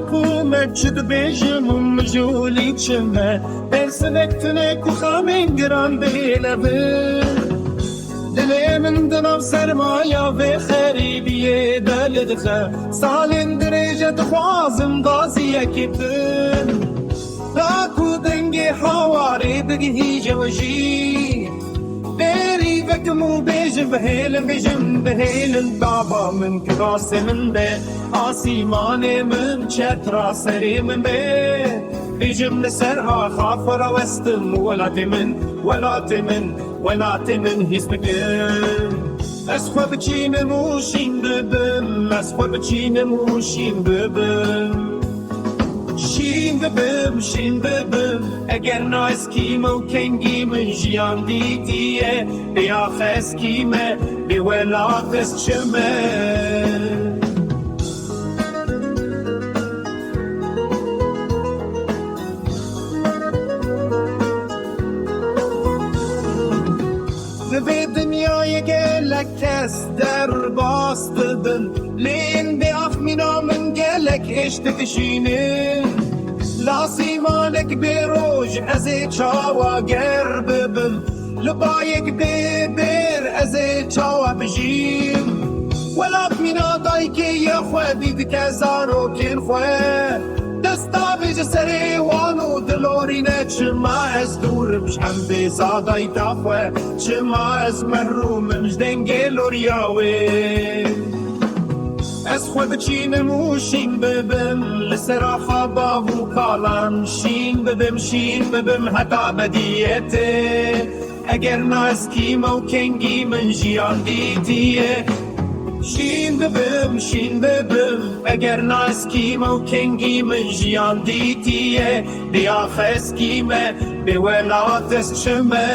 حکومت چد بیشم مجولی چمه برسنکتنک و خامین گران بیلبه دلی من دنم سرمایا و خریبیه دلدخه سالین درجه خوازم غازیه کتن تاکو دنگی حواری بگی جوشی بری بکمو بیجم بهیلن بابا من کراس من به آسیمان من چترا سری من به بیجم لسرها خافر وستم ولات من هیس بگم اسخوا بچین موشین ببم اسخوا بچین موشین ببم شین ببم اگر نا اسکیمو کنگی من جیان دیدیه بیاخ اسکیمه بی ولات اسچمه به دنیای گلک کس در باست دن لین به اخمینا من گلک اشتکشینه لاسی مالک به روش از چاوا گر ببم لبایک به بر از چاوا بجیم ولات مینا دای که یه خواه دید که زارو کن خواه دستا بیج سری وانو دلورینه چما از دورمش هم بیزادای داخوه چما از محروممش دنگی لوریاوه از خود بچین موشین ببم لسرا خوابا و کالم شین ببم حتا بدیته اگر نا اسکیمو کنگی من جیان دیدیه شین ببم اگر نا اسکیمو کنگی من جیان دیدیه بیاخ اسکیمه به ولات اسچمه